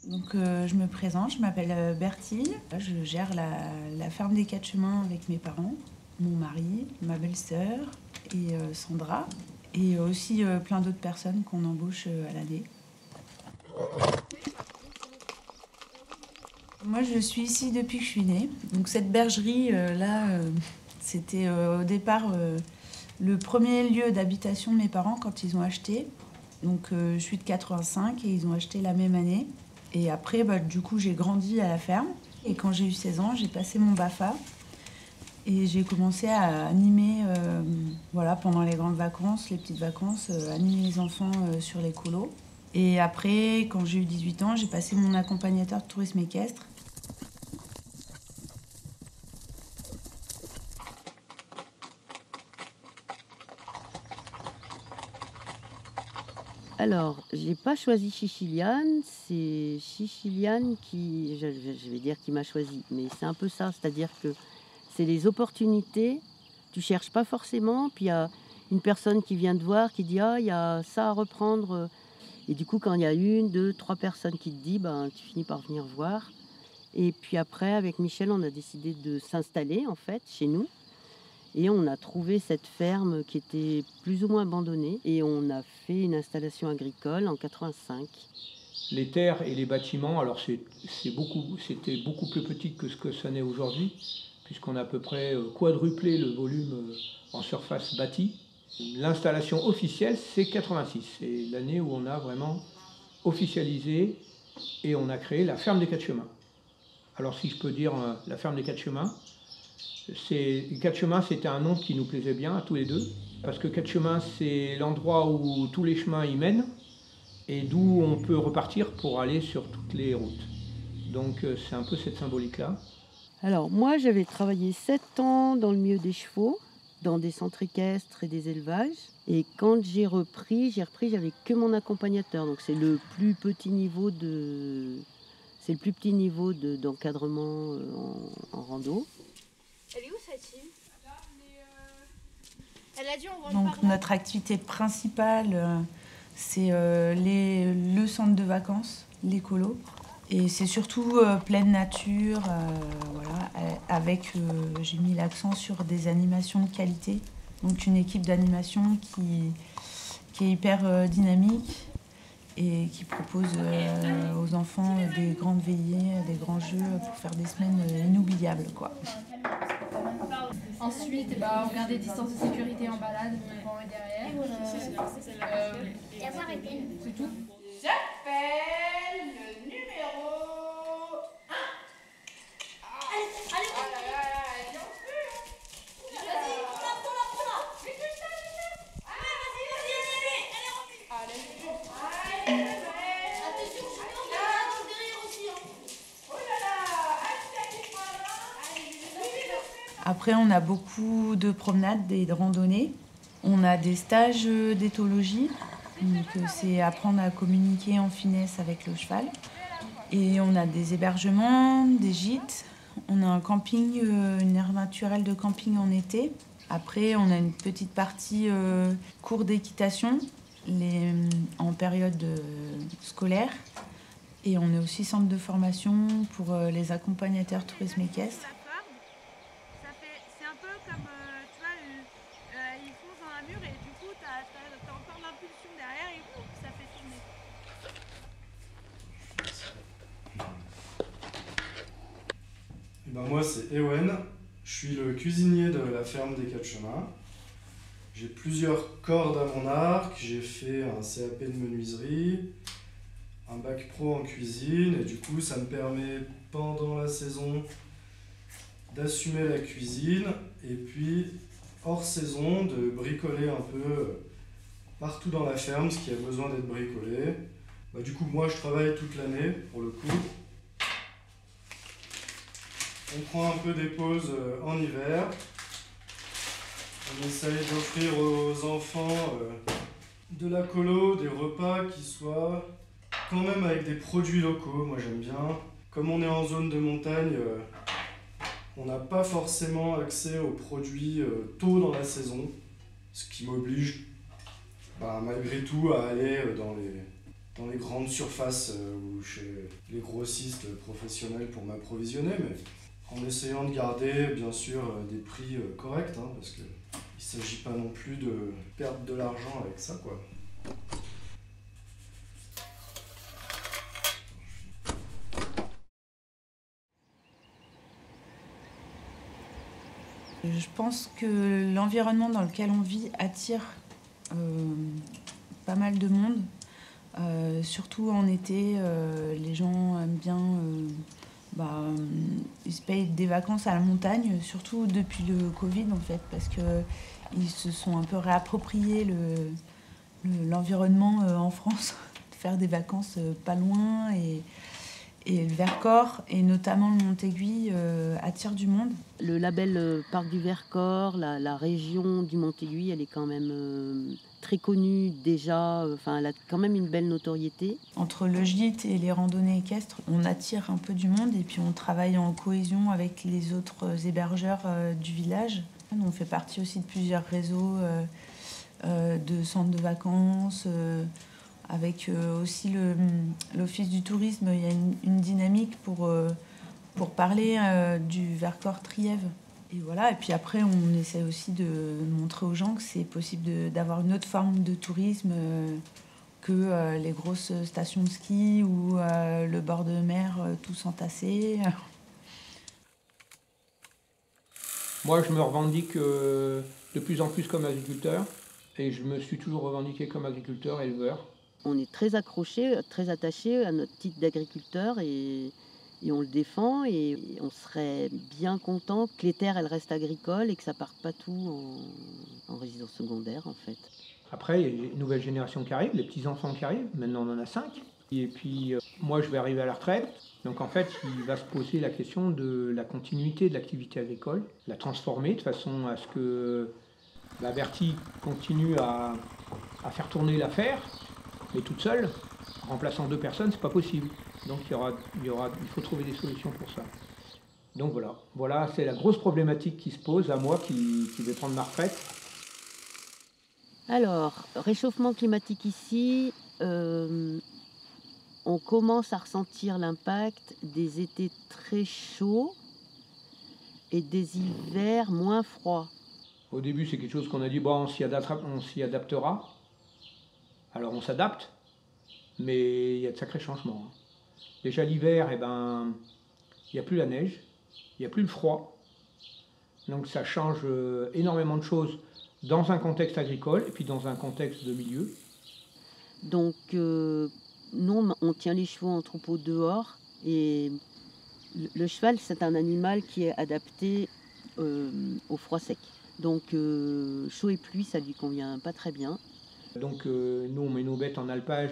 Donc je me présente, je m'appelle Bertille. Je gère la ferme des Quatre Chemins avec mes parents, mon mari, ma belle-sœur et Sandra. Et aussi plein d'autres personnes qu'on embauche à l'année. Moi je suis ici depuis que je suis née. Donc cette bergerie c'était au départ le premier lieu d'habitation de mes parents quand ils ont acheté. Donc je suis de 85 et ils ont acheté la même année. Et après, du coup, j'ai grandi à la ferme. Et quand j'ai eu 16 ans, j'ai passé mon BAFA. Et j'ai commencé à animer, pendant les grandes vacances, les petites vacances, animer les enfants sur les colos. Et après, quand j'ai eu 18 ans, j'ai passé mon accompagnateur de tourisme équestre. Alors, j'ai pas choisi Chichiliane, c'est Chichiliane qui, je vais dire qui m'a choisi, mais c'est un peu ça, c'est-à-dire que c'est les opportunités, tu cherches pas forcément, puis il y a une personne qui vient te voir, qui dit « Ah, il y a ça à reprendre », et du coup, quand il y a une, deux, trois personnes qui te disent, tu finis par venir voir. Et puis après, avec Michel, on a décidé de s'installer, en fait, chez nous. Et on a trouvé cette ferme qui était plus ou moins abandonnée et on a fait une installation agricole en 85. Les terres et les bâtiments, alors c'était beaucoup plus petit que ce que ça n'est aujourd'hui, puisqu'on a à peu près quadruplé le volume en surface bâtie. L'installation officielle, c'est 86, c'est l'année où on a vraiment officialisé et on a créé la ferme des Quatre Chemins. Alors si je peux dire la ferme des Quatre Chemins, Quatre Chemins, c'était un nom qui nous plaisait bien à tous les deux, parce que Quatre Chemins, c'est l'endroit où tous les chemins y mènent, et d'où on peut repartir pour aller sur toutes les routes. Donc c'est un peu cette symbolique-là. Alors moi, j'avais travaillé 7 ans dans le milieu des chevaux, dans des centres équestres et des élevages. Et quand j'ai repris, j'avais que mon accompagnateur. Donc c'est le plus petit niveau d'encadrement en rando. Elle est où cette fille? Elle a dit on rentre Donc par là. notre activité principale, c'est le centre de vacances, les colos. Et c'est surtout pleine nature, avec, j'ai mis l'accent sur des animations de qualité. Donc une équipe d'animation qui est hyper dynamique et qui propose aux enfants des grandes veillées, des grands jeux pour faire des semaines inoubliables, quoi. Ensuite, on regarde les distances de sécurité en balade, devant et derrière. C'est tout. J'appelle le numéro 1. Allez, oh là là, j'en peux. Vas-y, prends-la. Vite. Allez, attention, je suis derrière aussi. Oh là là, Après, on a beaucoup de promenades et de randonnées. On a des stages d'éthologie. Donc, c'est apprendre à communiquer en finesse avec le cheval. Et on a des hébergements, des gîtes. On a un camping, une aire naturelle de camping en été. Après, on a une petite partie cours d'équitation en période scolaire. Et on est aussi centre de formation pour les accompagnateurs tourisme équestre. C'est un peu comme, tu vois, il fonce dans un mur et du coup, t'as encore l'impulsion derrière et ça fait tourner. Moi, c'est Ewen. Je suis le cuisinier de la ferme des Quatre Chemins. J'ai plusieurs cordes à mon arc. J'ai fait un CAP de menuiserie, un bac pro en cuisine, et du coup, ça me permet, pendant la saison, d'assumer la cuisine, et puis, hors saison, de bricoler un peu partout dans la ferme, ce qui a besoin d'être bricolé. Du coup, moi, je travaille toute l'année, pour le coup. On prend un peu des pauses en hiver. On essaye d'offrir aux enfants de la colo, des repas qui soient quand même avec des produits locaux. Moi, j'aime bien. Comme on est en zone de montagne, on n'a pas forcément accès aux produits tôt dans la saison, ce qui m'oblige malgré tout à aller dans les grandes surfaces ou chez les grossistes professionnels pour m'approvisionner, mais en essayant de garder bien sûr des prix corrects, hein, parce qu'il ne s'agit pas non plus de perdre de l'argent avec ça, quoi. Je pense que l'environnement dans lequel on vit attire pas mal de monde. Surtout en été, les gens aiment bien... ils se payent des vacances à la montagne, surtout depuis le Covid en fait, parce qu'ils se sont un peu réappropriés l'environnement en France, faire des vacances pas loin, et le Vercors, et notamment le Montéguy, attire du monde. Le label Parc du Vercors, la région du Montéguy, elle est quand même très connue déjà, elle a quand même une belle notoriété. Entre le gîte et les randonnées équestres, on attire un peu du monde et puis on travaille en cohésion avec les autres hébergeurs du village. On fait partie aussi de plusieurs réseaux de centres de vacances, avec aussi l'Office du tourisme. Il y a une dynamique pour parler du Vercors-Trièves. Et voilà, et puis après, on essaie aussi de montrer aux gens que c'est possible d'avoir une autre forme de tourisme que les grosses stations de ski ou le bord de mer tous entassés. Moi, je me revendique de plus en plus comme agriculteur, et je me suis toujours revendiqué comme agriculteur, éleveur. On est très accroché, très attaché à notre titre d'agriculteur et on le défend, et on serait bien content que les terres elles restent agricoles et que ça parte pas tout en résidence secondaire en fait. Après, il y a les nouvelles générations qui arrivent, les petits-enfants qui arrivent, maintenant on en a 5. Et puis moi je vais arriver à la retraite, donc en fait il va se poser la question de la continuité de l'activité agricole, la transformer de façon à ce que Berthy continue à faire tourner l'affaire, mais toute seule, en remplaçant 2 personnes, c'est pas possible. Donc il faut trouver des solutions pour ça. Donc voilà, c'est la grosse problématique qui se pose à moi qui vais prendre ma retraite. Alors, réchauffement climatique ici, on commence à ressentir l'impact des étés très chauds et des hivers moins froids. Au début, c'est quelque chose qu'on a dit, bon, on s'y adaptera. Alors on s'adapte, mais il y a de sacrés changements. Déjà l'hiver, il n'y a plus la neige, il n'y a plus le froid. Donc ça change énormément de choses dans un contexte agricole et puis dans un contexte de milieu. Donc nous, on tient les chevaux en troupeau dehors, et le cheval, c'est un animal qui est adapté au froid sec. Donc chaud et pluie, ça lui convient pas très bien. Donc nous, on met nos bêtes en alpage.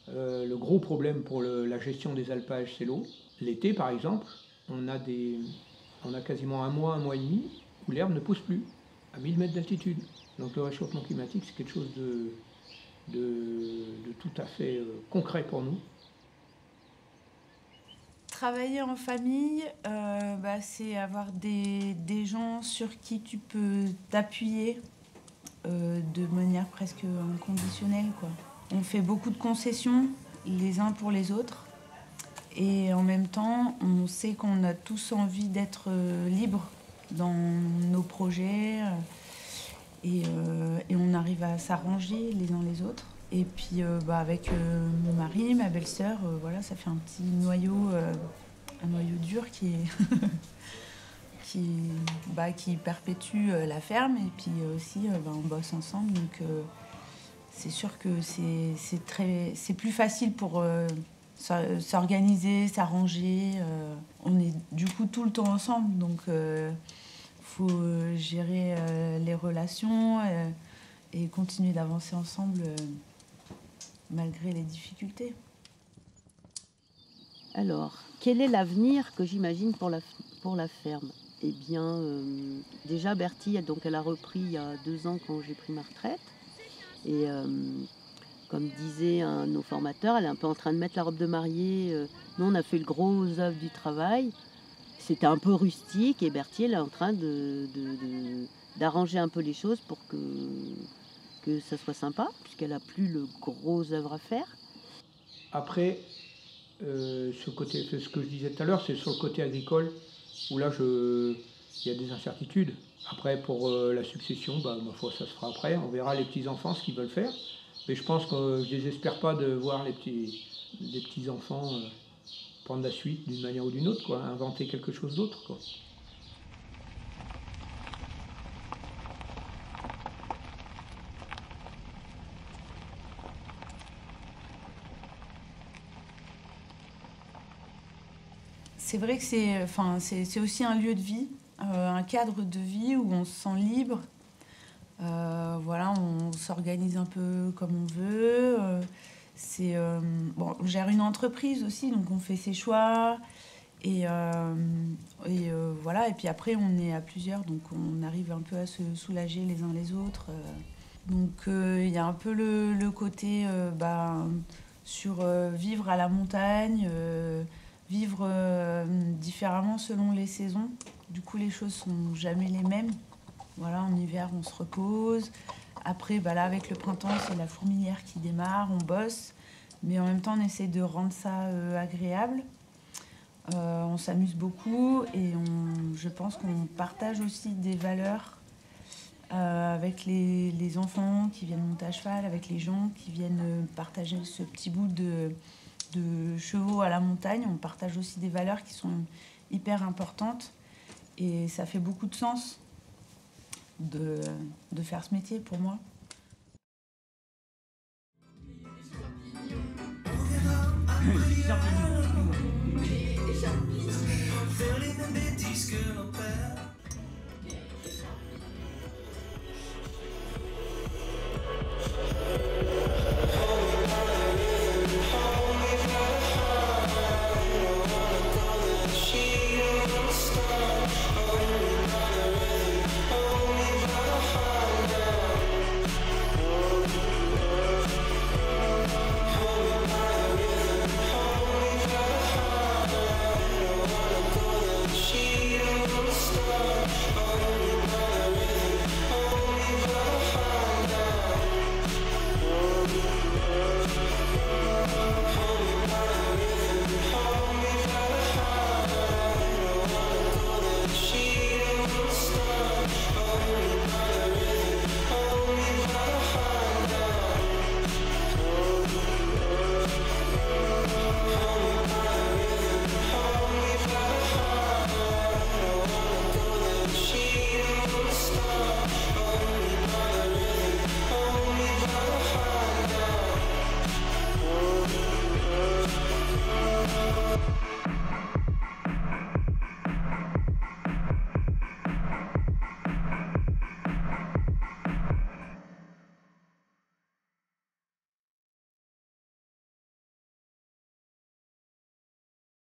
Le gros problème pour la gestion des alpages, c'est l'eau. L'été, par exemple, on a quasiment un mois et demi où l'herbe ne pousse plus, à 1000 mètres d'altitude. Donc le réchauffement climatique, c'est quelque chose de tout à fait concret pour nous. Travailler en famille, c'est avoir des gens sur qui tu peux t'appuyer de manière presque inconditionnelle, quoi. On fait beaucoup de concessions les uns pour les autres, et en même temps on sait qu'on a tous envie d'être libres dans nos projets, et on arrive à s'arranger les uns les autres. Et puis avec mon mari, ma belle-sœur, ça fait un petit noyau dur qui qui perpétue la ferme, et puis aussi on bosse ensemble, donc c'est sûr que c'est plus facile pour s'organiser, s'arranger. On est du coup tout le temps ensemble, donc faut gérer les relations et continuer d'avancer ensemble malgré les difficultés. Alors, quel est l'avenir que j'imagine pour la ferme ? Eh bien, déjà Berthy, elle a repris il y a 2 ans quand j'ai pris ma retraite. Et comme disait un de nos formateurs, elle est un peu en train de mettre la robe de mariée. Nous, on a fait le gros œuvre du travail. C'était un peu rustique, et Berthy, elle est en train d'arranger un peu les choses pour que ça soit sympa, puisqu'elle n'a plus le gros œuvre à faire. Après, ce que je disais tout à l'heure, c'est sur le côté agricole, où là, il y a des incertitudes. Après, pour la succession, ma foi, ça se fera après. On verra les petits-enfants ce qu'ils veulent faire. Mais je pense que je désespère pas de voir les petits-enfants prendre la suite d'une manière ou d'une autre, quoi, inventer quelque chose d'autre, quoi. C'est vrai que c'est aussi un lieu de vie, un cadre de vie où on se sent libre. Voilà, on s'organise un peu comme on veut. On gère une entreprise aussi, donc on fait ses choix. Voilà, et puis après on est à plusieurs, donc on arrive un peu à se soulager les uns les autres. Donc il y a un peu le côté sur vivre à la montagne, vivre différemment selon les saisons. Du coup, les choses sont jamais les mêmes. Voilà, en hiver, on se repose. Après, là, avec le printemps, c'est la fourmilière qui démarre, on bosse. Mais en même temps, on essaie de rendre ça agréable. On s'amuse beaucoup et je pense qu'on partage aussi des valeurs avec les enfants qui viennent monter à cheval, avec les gens qui viennent partager ce petit bout de chevaux à la montagne. On partage aussi des valeurs qui sont hyper importantes et ça fait beaucoup de sens de faire ce métier pour moi. Faire les mêmes bêtises que